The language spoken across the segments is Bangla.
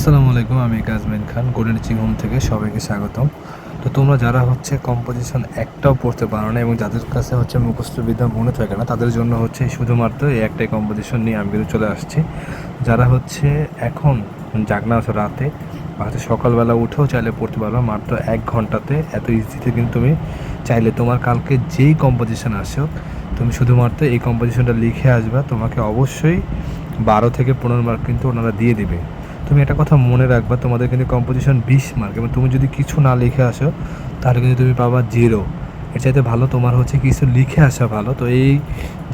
আসসালামু আলাইকুম, আমি কাজমিন খান গোল্ডেন টিচিং হোম থেকে সবাইকে স্বাগতম। তো তোমরা যারা কম্পোজিশন একটাও পড়তে পারো না এবং যাদের কাছে মুখস্থ বিদ্যা মনে থাকে না, তাদের জন্য শুধুমাত্র এই একটাই কম্পোজিশন নিয়ে আমি কিন্তু চলে আসছি। যারা এখন জাগনা আছো রাতে বা সকালবেলা উঠেও চাইলে পড়তে পারবা মাত্র 1 ঘন্টাতে। এত ইজিতে কিন্তু তুমি চাইলে তোমার কালকে যেই কম্পোজিশন আসো তুমি শুধুমাত্র এই কম্পোজিশনটা লিখে আসবা। তোমাকে অবশ্যই 12 থেকে 15 মার্ক কিন্তু ওনারা দিয়ে দিবে। তুমি একটা কথা মনে রাখবা, তোমাদের কিন্তু কম্পোজিশন 20 মার্ক এবং তুমি যদি কিছু না লিখে আসো তাহলে কিন্তু তুমি পাবা 0। এর চাইতে ভালো তোমার কিছু লিখে আসা ভালো। তো এই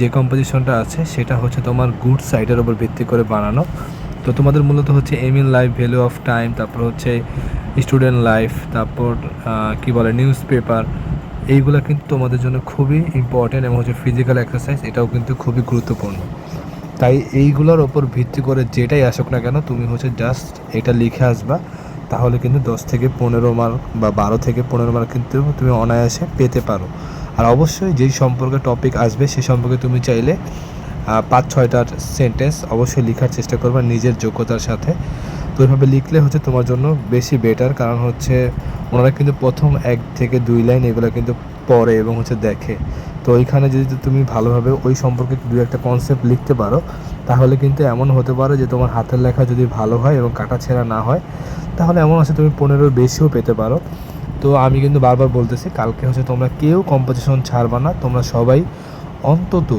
যে কম্পোজিশনটা আছে সেটা তোমার গুড সাইডের উপর ভিত্তি করে বানানো। তো তোমাদের মূলত aim in life, value of time, তারপর স্টুডেন্ট লাইফ, তারপর কি বলে নিউজ পেপার, এইগুলো কিন্তু তোমাদের জন্য খুবই ইম্পর্টেন্ট এবং ফিজিক্যাল এক্সারসাইজ এটাও কিন্তু খুবই গুরুত্বপূর্ণ। তাই এইগুলোর ওপর ভিত্তি করে যেটাই আসুক না কেন তুমি জাস্ট এটা লিখে আসবা, তাহলে কিন্তু 10 থেকে 15 মার্ক বা 12 থেকে 15 মার্ক কিন্তু তুমি অনায়াসে পেতে পারো। আর অবশ্যই যেই সম্পর্কে টপিক আসবে সে সম্পর্কে তুমি চাইলে 5-6টার সেন্টেন্স অবশ্যই লেখার চেষ্টা করবা নিজের যোগ্যতার সাথে। তো ওইভাবে লিখলে তোমার জন্য বেশি বেটার, কারণ ওনারা কিন্তু প্রথম 1 থেকে 2 লাইন এগুলো কিন্তু পড়ে এবং দেখে। তো ওইখানে যদি তুমি ভালোভাবে ওই সম্পর্কে 2-1টা কনসেপ্ট লিখতে পারো, তাহলে কিন্তু এমন হতে পারে যে তোমার হাতের লেখা যদি ভালো হয় এবং কাটাছেঁড়া না হয়, তাহলে এমন তুমি 15-র বেশিও পেতে পারো। তো আমি কিন্তু বারবার বলতেছি, কালকে তোমরা কেউ কম্পোজিশন ছাড়বা না, তোমরা সবাই অন্তত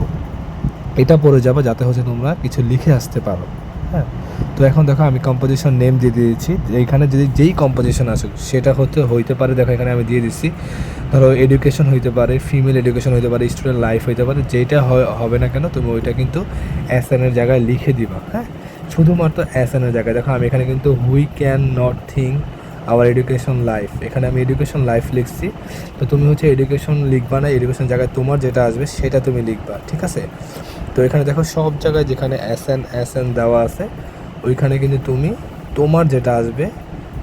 এটা পড়ে যাবে যাতে তোমরা কিছু লিখে আসতে পারো। হ্যাঁ, তো এখন দেখো আমি কম্পোজিশন নেম দিয়ে দিয়েছি। এইখানে যদি যেই কম্পোজিশন আসুক সেটা হইতে পারে, দেখো এখানে আমি দিয়ে দিচ্ছি, ধরো এডুকেশন হইতে পারে, ফিমেল এডুকেশন হইতে পারে, স্টুডেন্ট লাইফ হইতে পারে, যেটা হবে না কেন তুমি ওইটা কিন্তু এসএনের জায়গায় লিখে দিবা। হ্যাঁ, শুধুমাত্র এসএনের জায়গায়। দেখো আমি এখানে কিন্তু we can not think hour education life, এখানে আমি এডুকেশন লাইফ লিখছি। তো তুমি এডুকেশন লিখবা না, এডুকেশন জায়গায় তোমার যেটা আসবে সেটা তুমি লিখবা, ঠিক আছে? তো এখানে দেখো সব জায়গায় যেখানে এসএন দেওয়া আছে ওইখানে কিন্তু তুমি তোমার যেটা আসবে,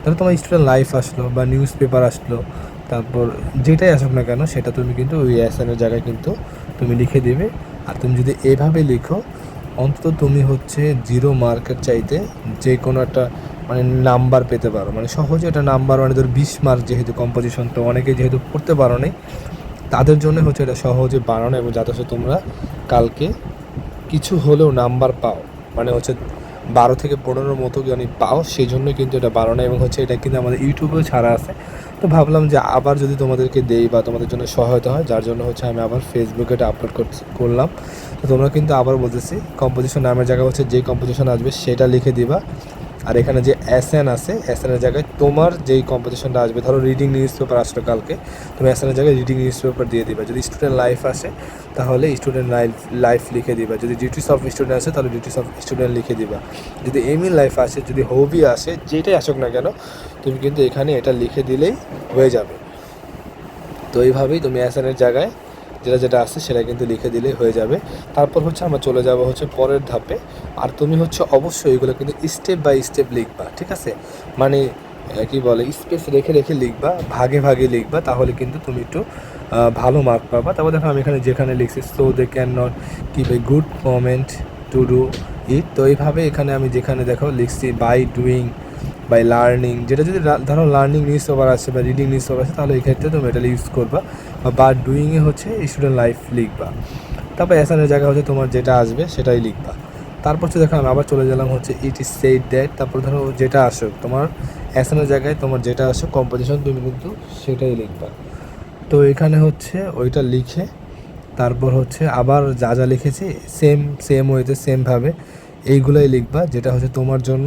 ধরো তোমার স্টুডেন্ট লাইফ আসলো বা নিউজ পেপার আসলো, তারপর যেটাই আসুক না কেন সেটা তুমি কিন্তু ওই এসএনের জায়গায় কিন্তু তুমি লিখে দেবে। আর তুমি যদি এভাবে লিখো, অন্তত তুমি 0 মার্কের চাইতে যে কোনো একটা নাম্বার পেতে পারো। সহজে এটা নাম্বার ধর 20 মার্ক, যেহেতু কম্পোজিশন তো অনেকে যেহেতু পড়তে পারো নি, তাদের জন্য এটা সহজে বানানো এবং যাতে তোমরা কালকে কিছু হলেও নাম্বার পাও, 12 থেকে 15 মতো জানি পাও, সেই জন্য কিন্তু এটা বানানো এবং এটা কিন্তু আমাদের ইউটিউবেও ছাড়া আছে। তো ভাবলাম যে আবার যদি তোমাদেরকে দেই বা তোমাদের জন্য সহায়তা হয়, যার জন্য আমি আবার ফেসবুকে এটা আপলোড করলাম। তো তোমরা কিন্তু আবার বলতেছি, কম্পোজিশন নামের জায়গায় যেই কম্পোজিশন আসবে সেটা লিখে দিবা। আর এখানে যে এসএন আছে, এসএনের জায়গায় তোমার যেই কম্পোজিশনটা আসবে, ধরো রিডিং নিউজ পেপার আসলো কালকে, তুমি এসএনের জায়গায় রিডিং নিউজ পেপার দিয়ে দিবা। যদি স্টুডেন্ট লাইফ আসে তাহলে স্টুডেন্ট লাইফ লিখে দিবা। যদি ডিউটিস অফ স্টুডেন্ট আসে তাহলে ডিউটিস অফ স্টুডেন্ট লিখে দিবা। যদি এম ইন লাইফ আসে, যদি হবি আসে, যেটাই আসুক না কেন তুমি কিন্তু এখানে এটা লিখে দিলেই হয়ে যাবে। তো এইভাবেই তুমি এসএনের জায়গায় যেটা যেটা আসছে সেটা কিন্তু লিখে দিলেই হয়ে যাবে। তারপর আমরা চলে যাব পরের ধাপে। আর তুমি অবশ্যই এগুলো কিন্তু স্টেপ বাই স্টেপ লিখবা, ঠিক আছে? কি বলে, স্পেস রেখে রেখে লিখবা, ভাগে ভাগে লিখবা, তাহলে কিন্তু তুমি একটু ভালো মার্ক পাবা। তারপর দেখো আমি এখানে যেখানে লিখছি, so they can not keep a good moment to do it. তো এইভাবে এখানে আমি যেখানে দেখো লিখছি বাই ডুইং, বাই লার্নিং, যেটা যদি ধরো লার্নিং নিউজ পেপার আছে বা রিডিং নিউজ পেপার আছে তাহলে এই ক্ষেত্রে তুমি এটা ইউজ করবা। বা ডুইংয়ে স্টুডেন্ট লাইফ লিখবা। তারপর অ্যাসানের জায়গায় তোমার যেটা আসবে সেটাই লিখবা। তারপর দেখো আমি আবার চলে গেলাম ইট ইজ সেড দ্যাট। তারপর ধরো যেটা আসুক তোমার অ্যাসানের জায়গায়, তোমার যেটা আসুক কম্পোজিশন তুমি কিন্তু সেটাই লিখবা। তো এখানে ওইটা লিখে তারপর আবার যা যা লিখেছি সেম ওয়েতে সেমভাবে এইগুলোই লিখবা, যেটা তোমার জন্য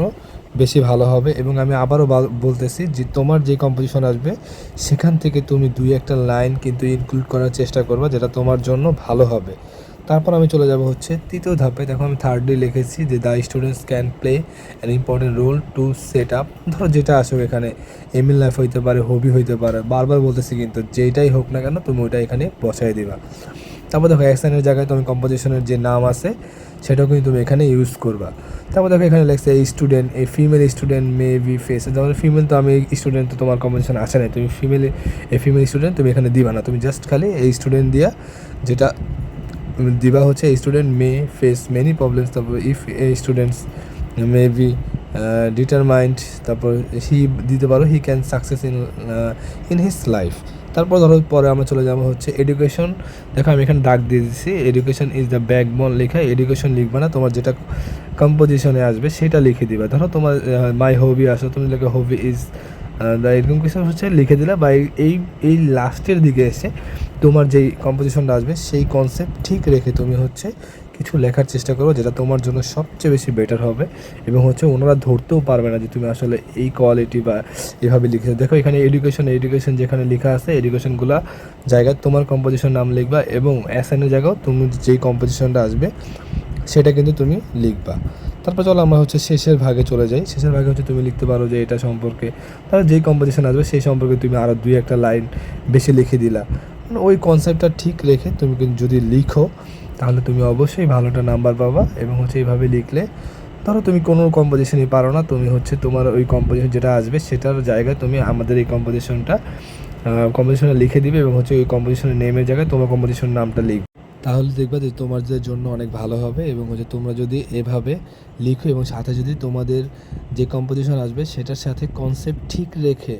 বেশি ভালো হবে। এবং আমি আবারও বলতেছি যে তোমার যে কম্পোজিশন আসবে সেখান থেকে তুমি 2-1টা লাইন কিন্তু ইনক্লুড করার চেষ্টা করবা, যেটা তোমার জন্য ভালো হবে। তারপর আমি চলে যাব তৃতীয় ধাপে। দেখো আমি থার্ডলি লিখেছি যে the students can play an important role to set up. ধরো যেটা আসুক, এখানে এমএল লাইফ হইতে পারে, হবি হইতে পারে, বারবার বলতেছি কিন্তু যেটাই হোক না কেন তুমি ওইটা এখানে বসাই দিবা। তারপর দেখো অ্যাকশনের জায়গায় তুমি কম্পোজিশনের যে নাম আছে সেটাও কিন্তু তুমি এখানে ইউজ করবা। তারপর দেখো এখানে লেখছে এই স্টুডেন্ট, এই female student may be face, যেমন ফিমেল তো আমি স্টুডেন্ট তো তোমার কম্পোজিশন আসে না, তুমি এই ফিমেল স্টুডেন্ট তুমি এখানে দিবা না, তুমি জাস্ট খালি এই স্টুডেন্ট দিয়া যেটা দিবা এই স্টুডেন্ট মে ফেস মেনি প্রবলেমস। তারপর ইফ এই স্টুডেন্টস মে বি ডিটারমাইন্ড, তারপর হি দিতে পারো he can success in his life. তারপর ধরো পরে আমরা চলে যাবো হচ্ছে এডুকেশন। দেখো আমি এখানে দাগ দিয়ে দিচ্ছি, এডুকেশন ইজ দ্য ব্যাকবোন লেখা, এডুকেশন লিখবা না, তোমার যেটা কম্পোজিশনে আসবে সেটা লিখে দিবা। ধরো তোমার মাই হবি আসো, তুমি লেখো হবি ইজ দ্য এরকম কিছু হচ্ছে লিখে দিলা, বা এই এই লাস্টের দিকে এসে তোমার যেই কম্পোজিশনটা আসবে সেই কনসেপ্ট ঠিক রেখে তুমি হচ্ছে কিছু লেখার চেষ্টা করো, যেটা তোমার জন্য সবচেয়ে বেশি বেটার হবে এবং হচ্ছে ওনারা ধরতেও পারবে না যে তুমি আসলে এই কোয়ালিটি বা এভাবে লিখেছো। দেখো এখানে এডুকেশন যেখানে লেখা আছে এডুকেশনগুলা জায়গায় তোমার কম্পোজিশন নাম লিখবা এবং অ্যাসাইনের জায়গাও তুমি যেই কম্পোজিশনটা আসবে সেটা কিন্তু তুমি লিখবা। তারপর চলো আমরা হচ্ছে শেষের ভাগে চলে যাই। শেষের ভাগে হচ্ছে তুমি লিখতে পারো যে এটা সম্পর্কে, তাহলে যেই কম্পোজিশন আসবে সেই সম্পর্কে তুমি আরও 2-1 লাইন বেশি লিখে দিলা। ওই কনসেপ্টটা ঠিক রেখে তুমি কিন্তু যদি লিখো তাহলে তুমি অবশ্যই ভালোটা নাম্বার পাবা। এবং হচ্ছে এইভাবে লিখলে ধরো তুমি কোনো কম্পোজিশনই পারো না, তুমি হচ্ছে তোমার ওই কম্পোজিশন যেটা আসবে সেটার জায়গায় তুমি আমাদের এই কম্পোজিশনটা লিখে দিবে এবং হচ্ছে ওই কম্পোজিশনের নেমের জায়গায় তোমার কম্পোজিশনের নামটা লিখবে। তাহলে দেখবা যে তোমাদের জন্য অনেক ভালো হবে। এবং হচ্ছে তোমরা যদি এভাবে লিখো এবং সাথে যদি তোমাদের যে কম্পোজিশন আসবে সেটার সাথে কনসেপ্ট ঠিক রেখে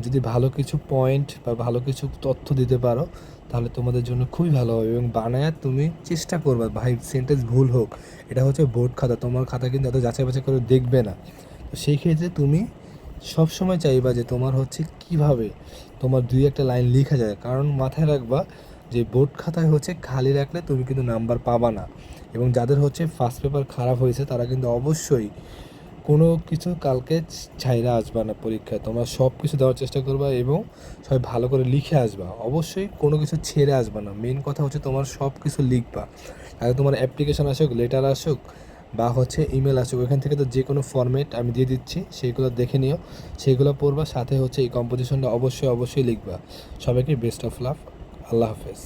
যদি ভালো কিছু পয়েন্ট বা ভালো কিছু তথ্য দিতে পারো তাহলে তোমাদের জন্য খুবই ভালো হবে। এবং বানায় তুমি চেষ্টা করবা, ভাই সেন্টেন্স ভুল হোক, এটা হচ্ছে বোর্ড খাতা, তোমার খাতা কিন্তু এত যাচাই বাছাই করে দেখবে না। তো সেই ক্ষেত্রে তুমি সবসময় চাইবা যে তোমার হচ্ছে কিভাবে তোমার 2-1 লাইন লেখা যায়, কারণ মাথায় রাখবা যে বোর্ড খাতায় হচ্ছে খালি রাখলে তুমি কিন্তু নাম্বার পাবা না। এবং যাদের হচ্ছে ফার্স্ট পেপার খারাপ হয়েছে তারা কিন্তু অবশ্যই কোনো কিছু কালকে ছাইরা আসবা না পরীক্ষায়, তোমরা সব কিছু দেওয়ার চেষ্টা করবা এবং সবাই ভালো করে লিখে আসবা। অবশ্যই কোনো কিছু ছেড়ে আসবা না, মেন কথা হচ্ছে তোমার সব কিছু লিখবা। আগে তোমার অ্যাপ্লিকেশন আসুক, লেটার আসুক বা হচ্ছে ইমেল আসুক, ওইখান থেকে তো যে কোনো ফরম্যাট আমি দিয়ে দিচ্ছি, সেইগুলো দেখে নিও, সেইগুলো পড়বা, সাথে হচ্ছে এই কম্পোজিশনটা অবশ্যই লিখবা। সবাইকে বেস্ট অফ লাক, আল্লাহ হাফেজ।